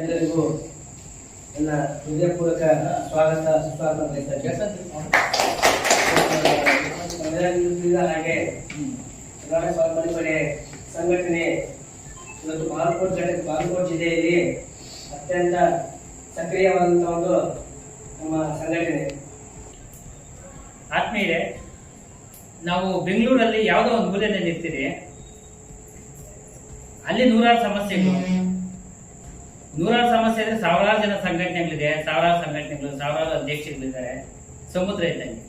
ಎಲ್ಲರಿಗೂ ನನ್ನ ಹೃದಯಪೂರ್ವಕ ಸ್ವಾಗತ ಸುಸ್ವಾಗತ ಹಾಗೆ ಸ್ವಾಭಿಮಾನಿ ಸಂಘಟನೆ ಇವತ್ತು ಬಾಗಲಕೋಟೆ ಜಿಲ್ಲೆಯಲ್ಲಿ ಅತ್ಯಂತ ಸಕ್ರಿಯವಾದಂತಹ ಒಂದು ನಮ್ಮ ಸಂಘಟನೆ. ಆತ್ಮೀಯರೇ, ನಾವು ಬೆಂಗಳೂರಲ್ಲಿ ಯಾವುದೋ ಒಂದು ಮೂಲೆಯಲ್ಲಿ ಇರ್ತೀರಿ, ಅಲ್ಲಿ ನೂರಾರು ಸಮಸ್ಯೆ ಇದ್ರೆ ಸಾವಿರಾರು ಜನ ಸಂಘಟನೆಗಳಿದೆ, ಸಾವಿರಾರು ಅಧ್ಯಕ್ಷಗಳಿದ್ದಾರೆ, ಸಮುದ್ರ ಇದ್ದಂಗೆ.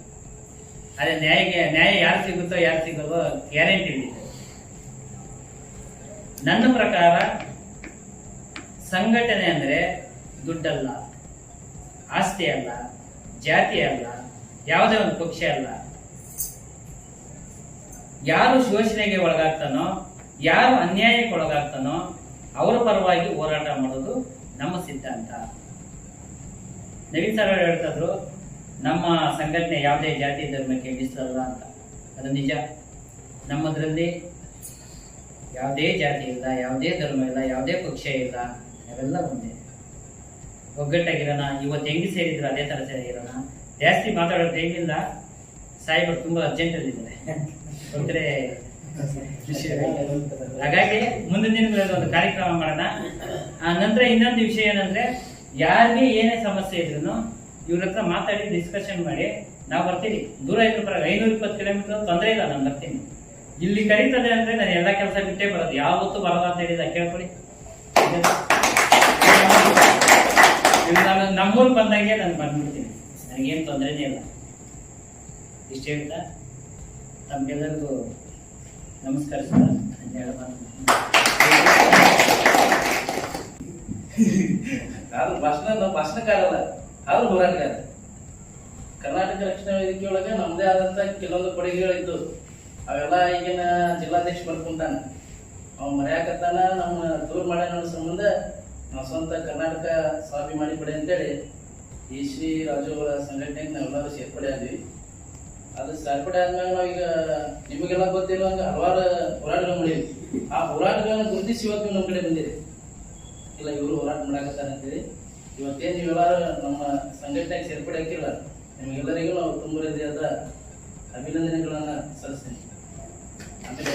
ಅದೇ ನ್ಯಾಯ ಯಾರು ಸಿಗುತ್ತೋ ಯಾರು ಸಿಗೋದೋ ಗ್ಯಾರಂಟಿ ಇದೆ. ನನ್ನ ಪ್ರಕಾರ ಸಂಘಟನೆ ಅಂದ್ರೆ ದುಡ್ಡಲ್ಲ, ಆಸ್ತಿ ಅಲ್ಲ, ಜಾತಿ ಅಲ್ಲ, ಯಾವುದೇ ಒಂದು ಪಕ್ಷ ಅಲ್ಲ. ಯಾರು ಶೋಷಣೆಗೆ ಒಳಗಾಗ್ತಾನೋ, ಯಾರು ಅನ್ಯಾಯಕ್ಕೆ ಒಳಗಾಗ್ತಾನೋ ಅವರ ಪರವಾಗಿ ಹೋರಾಟ ಮಾಡೋದು ನಮ್ಮ ಸಿದ್ಧಾಂತ. ನವೀನ್ ಸರ್ ಹೇಳ್ತಿದ್ರು, ನಮ್ಮ ಸಂಘಟನೆ ಯಾವುದೇ ಜಾತಿ ಧರ್ಮಕ್ಕೆ ಮೀಸಲಲ್ಲ ಅಂತ. ಅದು ನಿಜ. ನಮ್ಮದ್ರಲ್ಲಿ ಯಾವುದೇ ಜಾತಿ ಇಲ್ಲ, ಯಾವುದೇ ಧರ್ಮ ಇಲ್ಲ, ಯಾವುದೇ ಪಕ್ಷ ಇಲ್ಲ, ಅವೆಲ್ಲ ಒಂದೇ. ಒಗ್ಗಟ್ಟಾಗಿರೋಣ. ಇವತ್ತು ಹೆಂಗೆ ಸೇರಿದ್ರು ಅದೇ ತರ ಸೇರಿರೋಣ. ಜಾಸ್ತಿ ಮಾತಾಡೋದು ಹೆಂಗಿಲ್ಲ, ಸಾಯಿಬರು ತುಂಬಾ ಅರ್ಜೆಂಟಲ್ಲಿ ಇದ್ದಾರೆ, ತೊಂದರೆ. ಹಾಗಾಗಿ ಮುಂದಿನ ದಿನಗಳಲ್ಲಿ ಒಂದು ಕಾರ್ಯಕ್ರಮ ಮಾಡೋಣ. ಆ ನಂತರ ಇನ್ನೊಂದು ವಿಷಯ ಏನಂದ್ರೆ, ಯಾರಿಗೆ ಏನೇ ಸಮಸ್ಯೆ ಇದ್ರು ಇವ್ರ ಹತ್ರ ಮಾತಾಡಿ ಡಿಸ್ಕಷನ್ ಮಾಡಿ ನಾವು ಬರ್ತೀವಿ. ದೂರ ಇದ್ರು ಪರವಾಗಿ 520 ಕಿಲೋಮೀಟರ್ ತೊಂದರೆ ಇಲ್ಲ, ನಾನು ಬರ್ತೀನಿ. ಇಲ್ಲಿ ಕರೀತದೆ ಅಂದ್ರೆ ನಾನು ಎಲ್ಲ ಕೆಲಸ ಬಿಟ್ಟೇ ಬರೋದು, ಯಾವತ್ತೂ ಬರೋದು ಅಂತ ಹೇಳಿದ ಕೇಳ್ಕೊಳ್ಳಿ. ನಮ್ಮೂರು ಬಂದಾಗೆ ನಾನು ಬಂದ್ಬಿಡ್ತೀನಿ, ನನಗೇನು ತೊಂದರೆನೇ ಇಲ್ಲ. ಇಷ್ಟ ಹೇಳ್ತಾ ತಮ್ಗೆಲ್ಲರಿಗೂ ನಮಸ್ಕರಿಸ್ತಾ ಭಾಷಣಕಾರಲ್ಲ, ಆದ್ರೂ ಹೋರಾಟಗಾರ. ಕರ್ನಾಟಕ ರಕ್ಷಣಾ ವೇದಿಕೆ ಒಳಗೆ ನಮ್ದೇ ಆದಂತ ಕೆಲವೊಂದು ಕೊಡುಗೆಗಳಿದ್ದು ಅವೆಲ್ಲ ಈಗಿನ ಜಿಲ್ಲಾಧ್ಯಕ್ಷ ಬರ್ಕೊಂತಾನ, ಅವ್ನು ಮರ್ಯಾಕತ್ತಾನ. ನಮ್ಮ ದೂರ ಮಾಡ್ಯ ನೋಡೋ ಸಂಬಂಧ ನಾವು ಸ್ವಂತ ಕರ್ನಾಟಕ ಸ್ವಾಭಿಮಾನಿ ಪಡೆ ಅಂತೇಳಿ ಈ ಶ್ರೀ ರಾಜು ಅವರ ಸಂಘಟನೆಗೆ ನಾವೆಲ್ಲರೂ ಸೇರ್ಪಡೆ ಆದ್ವಿ. ಅದು ಸೇರ್ಪಡೆ ಆದ್ಮೇಲೆ ನಾವೀಗ ನಿಮಗೆಲ್ಲ ಗೊತ್ತಿರುವಂಗ ಹಲವಾರು ಹೋರಾಟಗಳು ಮಾಡಿದ್ವಿ. ಆ ಹೋರಾಟಗಳನ್ನ ಗುರುತಿಸಿ ಇವತ್ತು ನಮ್ಮ ಕಡೆ ಬಂದಿದೆ. ಇಲ್ಲ, ಇವರು ಹೋರಾಟ ಮಾಡಾಕತ್ತಾರ ಅಂತೇಳಿ ಇವತ್ತೇನು ನೀವೆಲ್ಲರೂ ನಮ್ಮ ಸಂಘಟನೆಗೆ ಸೇರ್ಪಡೆ ಹಾಕಿಲ್ಲ, ನಿಮಗೆಲ್ಲರಿಗೂ ನಾವು ತುಂಬ ಹೃದಯದ ಅಭಿನಂದನೆಗಳನ್ನ ಸಲ್ಲಿಸ್ತೇನೆ. ಆಮೇಲೆ